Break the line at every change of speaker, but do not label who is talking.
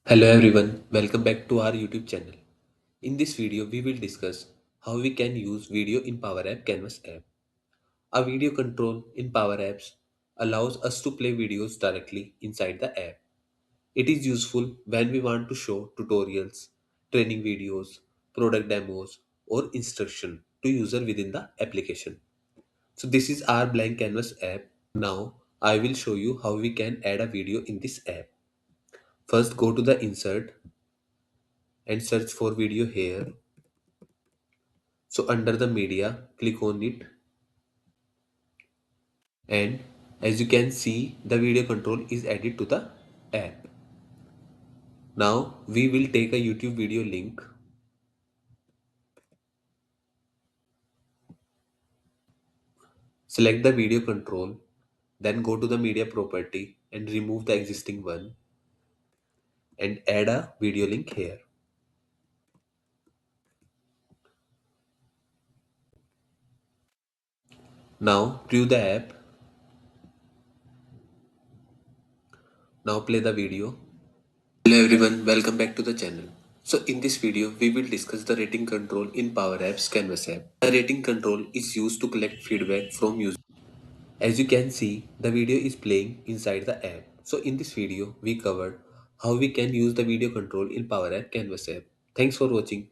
Hello everyone, welcome back to our YouTube channel. In this video, we will discuss how we can use video in Power App Canvas app. A video control in Power Apps allows us to play videos directly inside the app. It is useful when we want to show tutorials, training videos, product demos, or instruction to user within the application. So this is our blank canvas app. Now I will show you how we can add a video in this app. First go to the insert and search for video here. So under the media, click on it, and as you can see, the video control is added to the app. Now we will take a YouTube video link, select the video control, then go to the media property and remove the existing one and add a video link here. Now preview the app. Now play the video. Hello everyone, welcome back to the channel. So in this video, we will discuss the rating control in Power Apps Canvas app. The rating control is used to collect feedback from users. As you can see, the video is playing inside the app. So in this video, we covered how we can use the video control in Power App Canvas app. Thanks for watching.